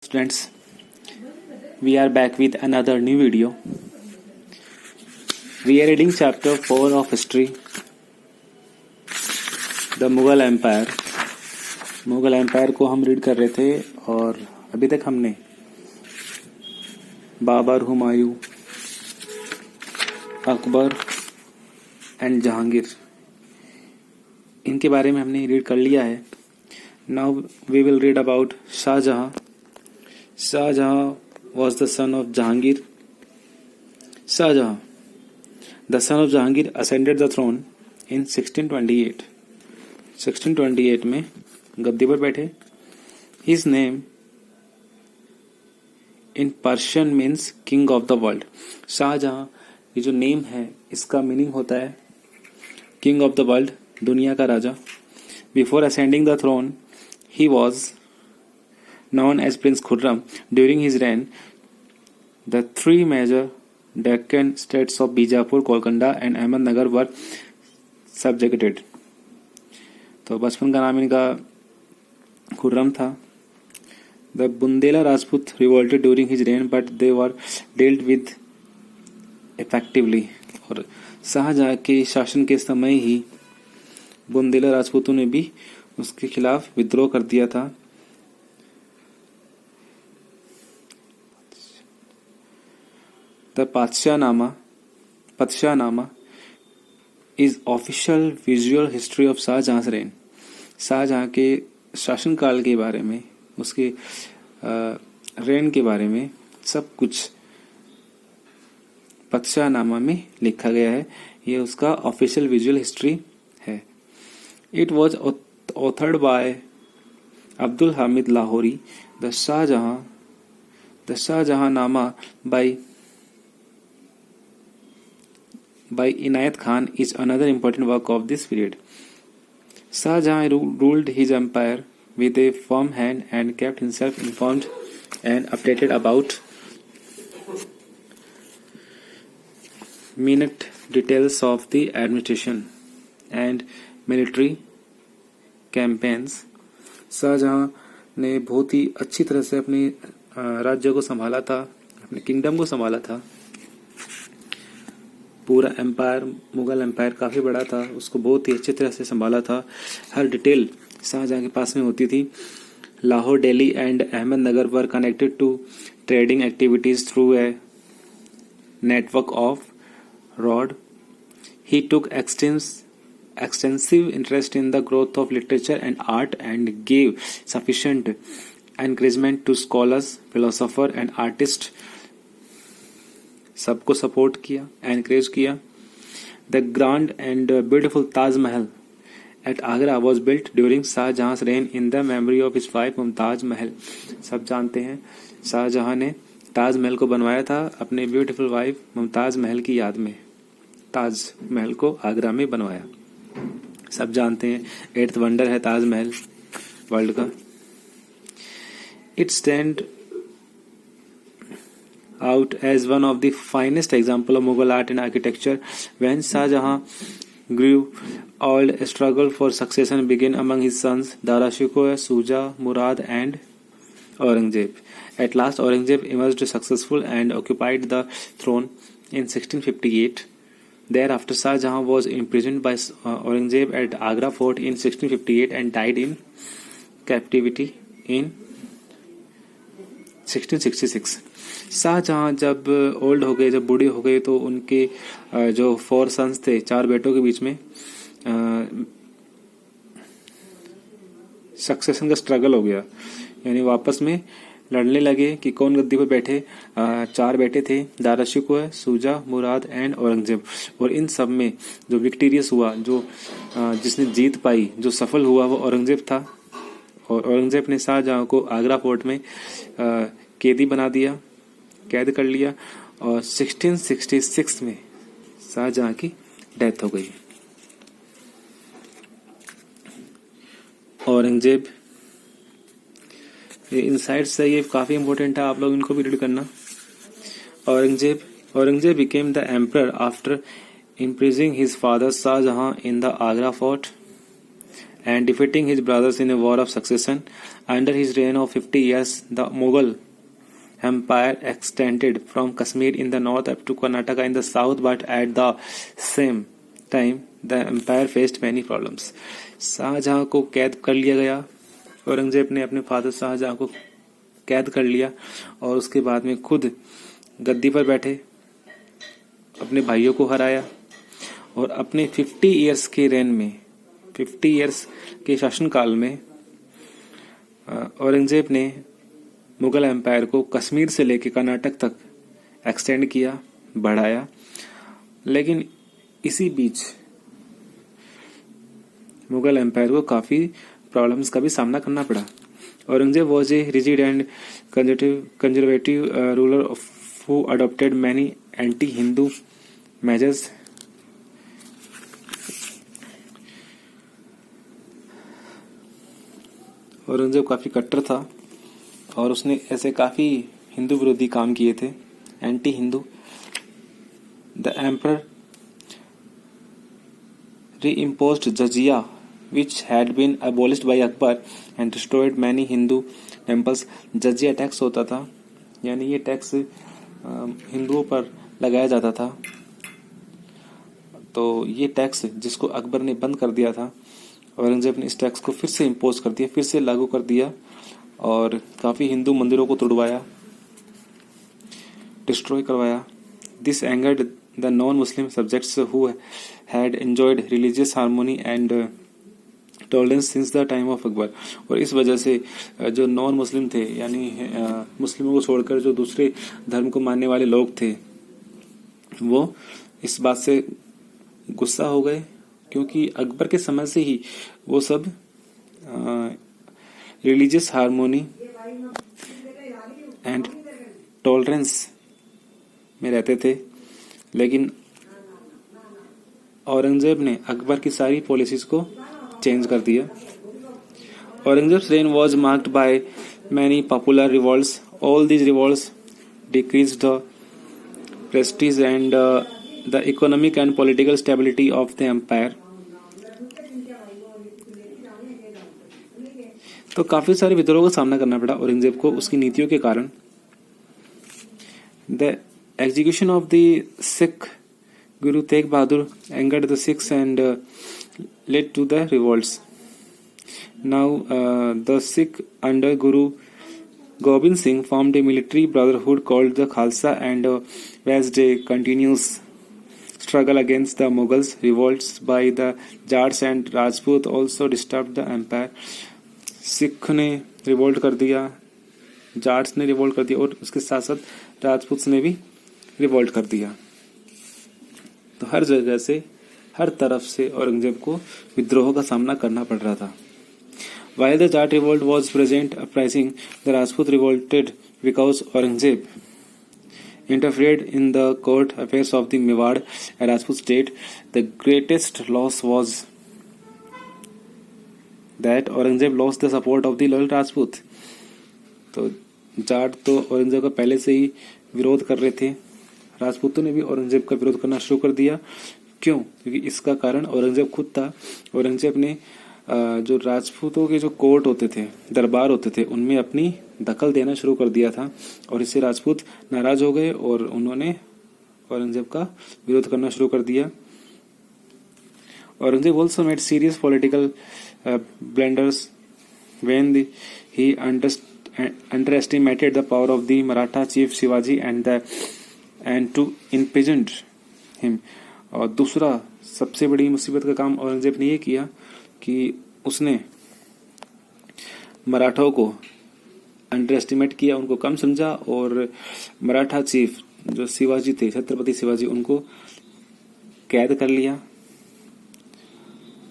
Students, we are back with another new video. We are reading chapter 4 of history, the Mughal Empire. Mughal empire को हम read कर रहे थे और अभी तक हमने बाबर, हुमायूं, अकबर एंड जहांगीर इनके बारे में हमने रीड कर लिया है. Now we will read about Shahjahan. Shahjahan was the son of Jahangir. Shahjahan, the son of Jahangir, ascended the throne in 1628. 1628 में गद्दी पर बैठे. His name in Persian means king of the world. Shahjahan ये जो नेम है इसका मीनिंग होता है king of the world, दुनिया का राजा. Before ascending the throne, he was known as Prince Khurram. During his reign, the three major Deccan states of Bijapur, Golconda and Ahmednagar were subjugated. तो बचपन का नाम इनका खुर्रम था. The Bundela Rajput revolted during his reign, but they were dealt with effectively. और शाहजहां के शासन के समय ही बुंदेला राजपूतों ने भी उसके खिलाफ विद्रोह कर दिया था. The Padshahnama is official visual history of Shahjahan's reign. Shahjahan के शासनकाल के बारे में, उसके रेन के बारे में सब कुछ पदशाहनामा में लिखा गया है. ये उसका ऑफिशियल विजुअल हिस्ट्री है. It was authored by Abdul Hamid Lahori. The Shahjahanama by Inayat Khan is another important work of this period. Shahjahan ruled his empire with a firm hand and kept himself informed and updated about minute details of the administration and military campaigns. Shahjahan ने बहुत ही अच्छी तरह से अपने राज्य को संभाला था, अपने किंगडम को संभाला था. पूरा एम्पायर, मुगल एम्पायर काफ़ी बड़ा था, उसको बहुत ही अच्छी तरह से संभाला था. हर डिटेल शाहजहां के पास में होती थी. Lahore, Delhi and Ahmednagar were connected to trading activities through a network of road. He took extensive interest in the growth of literature and art and gave sufficient encouragement to scholars, philosophers and artists. सबको support किया, encourage किया. The grand and beautiful Taj Mahal at Agra was built during Shahjahan's reign in the memory of his wife Mumtaz Mahal. सब जानते हैं शाहजहां ने ताज महल को बनवाया था अपने ब्यूटीफुल वाइफ मुमताज महल की याद में. ताज महल को आगरा में बनवाया. सब जानते हैं 8th वंडर है ताज महल वर्ल्ड का. It stand out as one of the finest example of Mughal art and architecture. When Shahjahan grew old, a struggle for succession began among his sons Dara Shikoh, Shuja, Murad and Aurangzeb. At last Aurangzeb emerged successful and occupied the throne in 1658. Thereafter Shahjahan was imprisoned by Aurangzeb at Agra fort in 1658 and died in captivity in 1666. Shahjahan जब old हो गए, जब बूढ़े हो गए, तो उनके जो 4 सन्स थे, 4 बेटों के बीच में सक्सेशन का स्ट्रगल हो गया. यानी वापस में लड़ने लगे कि कौन गद्दी पर बैठे. 4 बेटे थे, दारा शिकोह, शुजा, मुराद एंड औरंगजेब. और इन सब में जो विक्टोरियस हुआ, जो जिसने जीत पाई, जो सफल हुआ, वो औरंगजेब था. और औरंगजेब ने शाहजहां को आगरा फोर्ट में कैदी बना दिया, कैद कर लिया. और 1666 में शाहजहां की डेथ हो गई. औरंगजेब, ये इनसाइट्स है, ये काफी इंपॉर्टेंट है, आप लोग इनको भी रीड करना. Aurangzeb became the emperor after imprisoning his father Shahjahan in the Agra fort and defeating his brothers in a war of succession. Under his reign of 50 years, the Mughal empire extended from Kashmir in the north up to Karnataka in the south, but at the same time the empire faced many problems. Shahjahan को कैद कर लिया गया। औरंगजेब ने अपने father Shahjahan को कैद कर लिया और उसके बाद में खुद गद्दी पर बैठे, अपने भाइयों को हराया और अपने 50 इयर्स के रेन में, 50 इयर्स के शासनकाल में औरंगजेब ने मुगल एम्पायर को कश्मीर से लेकर कर्नाटक तक एक्सटेंड किया, बढ़ाया। लेकिन इसी बीच मुगल एम्पायर को काफ़ी प्रॉब्लम्स का भी सामना करना पड़ा। Aurangzeb was a rigid and conservative ruler who adopted many anti Hindu measures. Aurangzeb काफ़ी कट्टर था और उसने ऐसे काफ़ी हिंदू विरोधी काम किए थे, anti Hindu. The emperor reimposed जजिया which had been abolished by Akbar and destroyed many Hindu temples। जजिया टैक्स होता था, यानी ये टैक्स हिंदुओं पर लगाया जाता था। तो ये टैक्स जिसको अकबर ने बंद कर दिया था, औरंगजेब ने इस टैक्स को फिर से इम्पोज कर दिया, फिर से लागू कर दिया और काफ़ी हिंदू मंदिरों को तोड़वाया, डिस्ट्रॉय करवाया। This angered the non Muslim subjects who had enjoyed religious harmony and tolerance since the time of Akbar. और इस वजह से जो नॉन मुस्लिम थे, यानी मुस्लिमों को छोड़कर जो दूसरे धर्म को मानने वाले लोग थे, वो इस बात से गुस्सा हो गए क्योंकि अकबर के समय से ही वो सब रिलीजियस हार्मोनी एंड टॉलरेंस में रहते थे। लेकिन औरंगजेब ने अकबर की सारी पॉलिसीज को चेंज कर दिया। Aurangzeb's reign was marked by many popular revolts. All these revolts decreased the prestige and the economic and political stability of the empire. तो काफी सारे विद्रोह का सामना करना पड़ा औरंगजेब को उसकी नीतियों के कारण। The execution of the Sikh Guru Tegh Bahadur angered the Sikhs and led to the revolts. Now the Sikh under Guru Gobind Singh formed a military brotherhood called the Khalsa and waged a continuous struggle against the Mughals. Revolts by the Jats and Rajput also disturbed the empire. Sikh ने revolt कर दिया, जाट्स ने revolt कर दिया और उसके साथ साथ राजपूत ने भी रिवोल्ट कर दिया। तो हर जगह से, हर तरफ से औरंगजेब को विद्रोह का सामना करना पड़ रहा था। While the Jat revolt was present uprising, the Rajput revolted because Aurangzeb interfered in the court affairs of the Mewar, a Rajput state. The greatest loss was that Aurangzeb lost the support of the loyal Rajput. तो जाट तो औरंगजेब का पहले से ही विरोध कर रहे थे, राजपूतों ने भी औरंगजेब का विरोध करना शुरू कर दिया। क्यों? क्योंकि इसका कारण औरंगजेब खुद था। औरंगजेब ने जो राजपूतों के जो कोर्ट होते थे, दरबार होते थे, उनमें अपनी दखल देना शुरू कर दिया था और इससे राजपूत नाराज हो गए और उन्होंने औरंगजेब का विरोध करना शुरू कर दिया। Aurangzeb also made serious political blunders when he underestimated the power of the Maratha chief Shivaji and to imprisoned him. और दूसरा सबसे बड़ी मुसीबत का काम औरंगजेब ने ये किया कि उसने मराठाओं को अंडर एस्टिमेट किया, उनको कम समझा और मराठा चीफ जो शिवाजी थे, छत्रपति शिवाजी, उनको कैद कर लिया।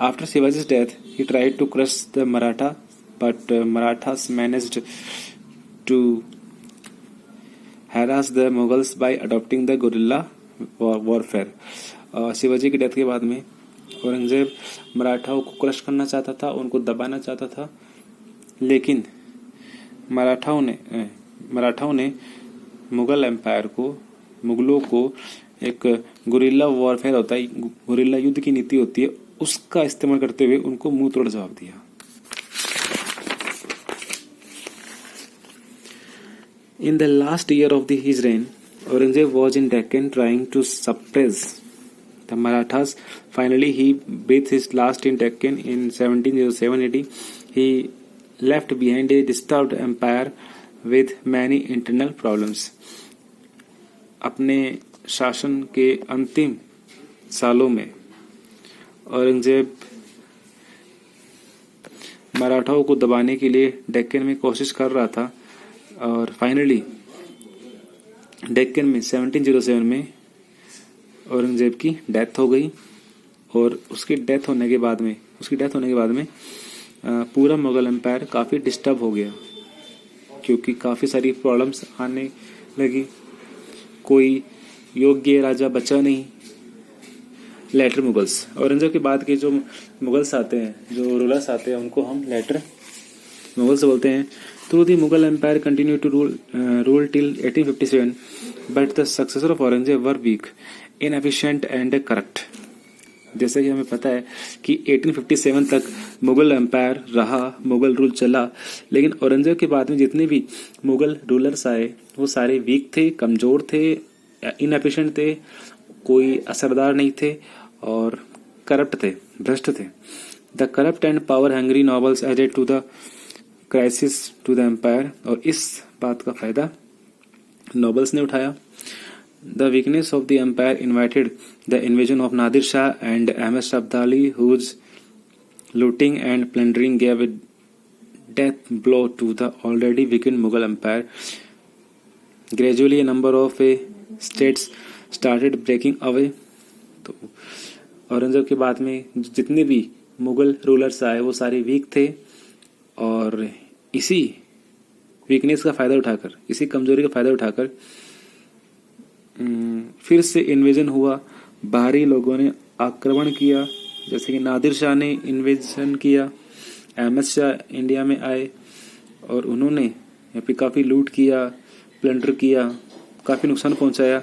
After Shivaji's death, he tried to crush the Maratha, but Marathas managed to harass the Mughals by adopting the guerrilla warfare. Shivaji की डेथ के बाद में औरंगजेब मराठाओं को क्रश करना चाहता था, उनको दबाना चाहता था, लेकिन मराठाओं ने मुगल एम्पायर को, मुगलों को एक गुरिल्ला वॉरफेयर होता है, गुरिल्ला युद्ध की नीति होती है, उसका इस्तेमाल करते हुए उनको मुंह तोड़ जवाब दिया। In the last year of his reign, Aurangzeb was in Deccan trying to suppress the Marathas. Finally, he breathed his last in Deccan in 1707 AD. He left behind a disturbed empire with many internal problems. अपने शासन के अंतिम सालों में औरंगजेब मराठाओं को दबाने के लिए डेक्कन में कोशिश कर रहा था और फाइनली डेक्कन में 1707 में औरंगजेब की डेथ हो गई और उसकी डेथ होने के बाद में पूरा मुगल एम्पायर काफ़ी डिस्टर्ब हो गया क्योंकि काफ़ी सारी प्रॉब्लम्स आने लगी। कोई योग्य राजा बचा नहीं। लेटर मुगल्स, औरंगजेब के बाद के जो मुगल्स आते हैं, जो रूलर्स आते हैं, उनको हम लेटर मुगल्स बोलते हैं। Through the Mughal empire continue to rule till 1857 but the successor of Aurangzeb were weak, inefficient and corrupt. जैसे कि हमें पता है कि 1857 तक मुगल एम्पायर रहा, मुगल रूल चला, लेकिन औरंगजेब के बाद में जितने भी मुगल रूलर्स आए वो सारे वीक थे, कमजोर थे, इनएफिशिएंट थे, कोई असरदार नहीं थे और करप्ट थे, भ्रष्ट थे। The corrupt and power hungry nobles added to the crisis to the empire, और इस बात का फायदा नॉबल्स ने उठाया। The weakness of the empire invited the invasion of Nadir Shah and Ahmad Shah Abdali, whose looting and plundering gave a death blow to the already weakened Mughal empire. Gradually, a number of states started breaking away. तो औरंगजेब के बाद में जितने भी Mughal rulers आए वो सारे week थे और इसी वीकनेस का फायदा उठाकर, इसी कमजोरी का फायदा उठाकर फिर से इन्वेजन हुआ। बाहरी लोगों ने आक्रमण किया, जैसे कि नादिर शाह ने इन्वेजन किया, अहमद शाह इंडिया में आए और उन्होंने यहाँ पे काफ़ी लूट किया, प्लंडर किया, काफ़ी नुकसान पहुंचाया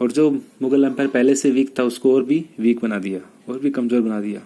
और जो मुगल एम्पायर पहले से वीक था उसको और भी वीक बना दिया, और भी कमज़ोर बना दिया।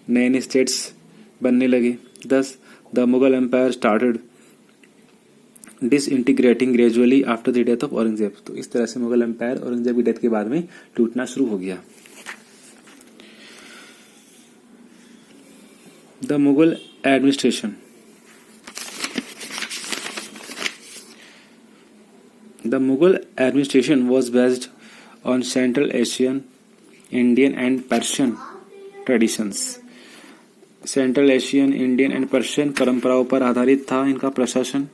नए नए स्टेट्स बनने लगे। Thus, the Mughal Empire started disintegrating gradually after the death of Aurangzeb. तो इस तरह से मुगल एम्पायर औरंगजेब की डेथ के बाद में टूटना शुरू हो गया। The Mughal administration. The Mughal administration was based on Central Asian, Indian and Persian traditions. Central Asian, Indian and Persian परंपराओं पर आधारित था इनका प्रशासन।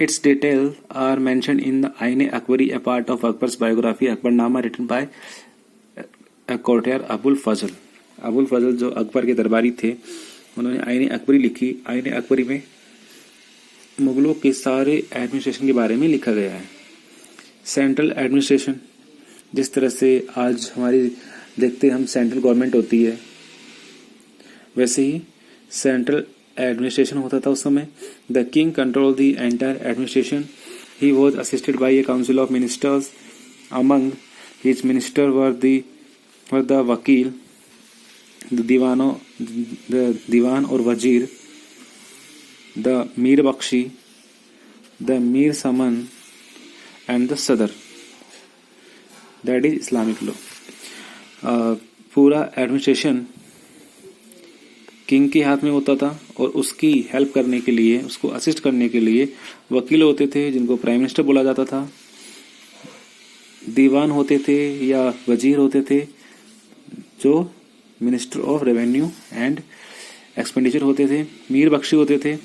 Its detail are mentioned in the Aine Akbari, a part of Akbar's biography Akbarnama written by courtier Abul Fazl. Abul Fazl जो अकबर के दरबारी थे, उन्होंने आईने अकबरी लिखी। आईने अकबरी में मुगलों के सारे एडमिनिस्ट्रेशन के बारे में लिखा गया है। सेंट्रल एडमिनिस्ट्रेशन, जिस तरह से आज हमारी देखते हम सेंट्रल गवर्नमेंट होती है, वैसे ही सेंट्रल एडमिनिस्ट्रेशन होता था उस समय। The king control the entire administration. He was assisted by a council of ministers. Among his minister were the vakil, the diwan और wazir, the Mir Bakhshi, the Mir Saman and the Sadr, that is Islamic law. पूरा administration king के हाथ में होता था और उसकी हेल्प करने के लिए, उसको असिस्ट करने के लिए वकील होते थे जिनको प्राइम मिनिस्टर बोला जाता था, दीवान होते थे या वजीर होते थे जो minister of revenue and expenditure होते थे, मीर बख्शी होते थे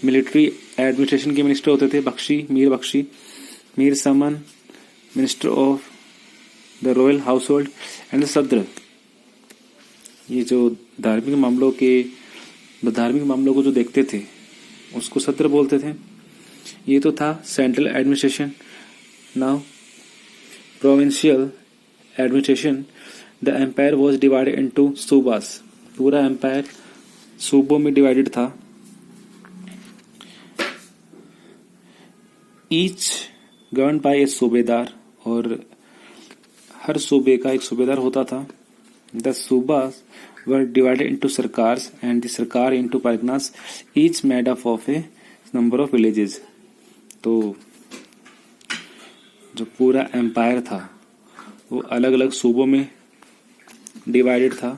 मिलिट्री एडमिनिस्ट्रेशन के मिनिस्टर होते थे, Mir Bakhshi, Mir Saman minister of the royal household and the Sadr, ये जो धार्मिक मामलों को जो देखते थे उसको सत्र बोलते थे। ये तो था central administration. Now provincial administration. The empire was divided into subas. पूरा एम्पायर सूबों में डिवाइडेड था। ईच गवर्न बाय ए सूबेदार, और हर सूबे का एक सूबेदार होता था। The subas were divided into sarkars and the sarkar into parganas, each made up of a number of villages. तो जो पूरा एम्पायर था वो अलग अलग सूबों में डिवाइडेड था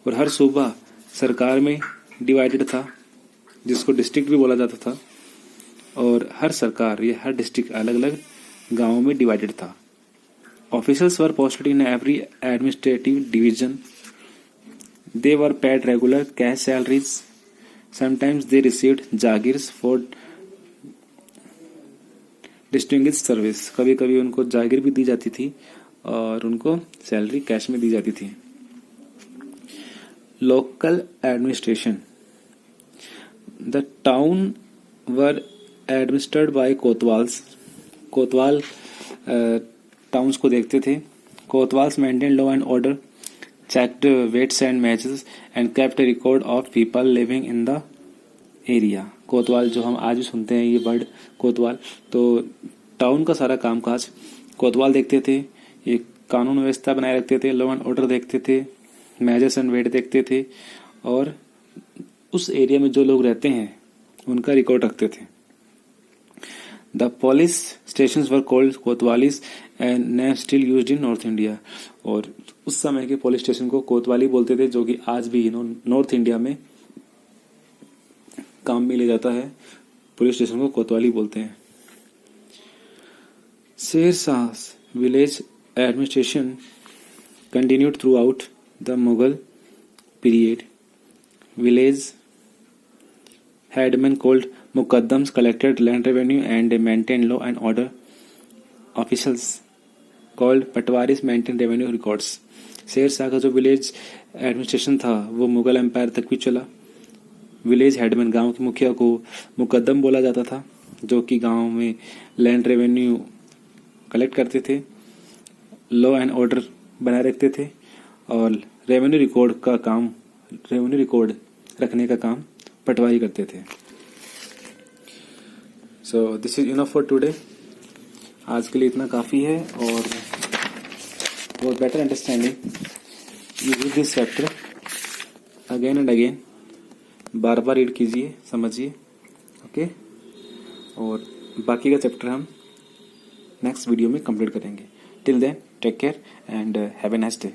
और हर सूबा सरकार में डिवाइडेड था जिसको डिस्ट्रिक्ट भी बोला जाता था और हर सरकार या हर डिस्ट्रिक्ट अलग अलग गांवों में डिवाइडेड था. Officials were posted in every administrative division. They were paid regular cash salaries. Sometimes they received jagirs for distinguished service. कभी कभी उनको जागीर भी दी जाती थी और उनको सैलरी कैश में दी जाती थी. Local administration. The town were administered by कोतवाल्स. Kotwal towns को देखते थे. Kotwals maintain law and order, checked weights and matches and kept record of people living in the area. Kotwal जो हम आज भी सुनते हैं ये वर्ड कोतवाल, तो टाउन का सारा कामकाज कोतवाल देखते थे. ये कानून व्यवस्था बनाए रखते थे, लॉ एंड ऑर्डर देखते थे, मैचेस एंड वेट देखते थे और उस एरिया में जो लोग रहते हैं उनका रिकॉर्ड रखते थे. The police stations were called कोतवालीस and name still used in North India. और उस समय के पुलिस स्टेशन को कोतवाली बोलते थे जो कि आज भी नॉर्थ इंडिया में काम में ले जाता है. पुलिस स्टेशन को कोतवाली बोलते हैं. Sher Shah village administration continued throughout the Mughal period. Village headmen called मुकद्दम्स collected land revenue and maintained law and order. Officials called पटवारीज maintained revenue records. Sher Shah का जो विलेज एडमिनिस्ट्रेशन था वो मुगल एम्पायर तक भी चला. विलेज हेडमैन गांव के मुखिया को मुकद्दम बोला जाता था जो कि गांव में लैंड रेवेन्यू कलेक्ट करते थे, लॉ एंड ऑर्डर बनाए रखते थे और रेवेन्यू रिकॉर्ड रखने का काम पटवारी करते थे. So this is enough for today. आज के लिए इतना काफ़ी है और for better understanding you read this chapter again and again. बार बार रीड कीजिए, समझिए. ओके, और बाकी का चैप्टर हम नेक्स्ट वीडियो में कंप्लीट करेंगे. Till then take care and have a nice day.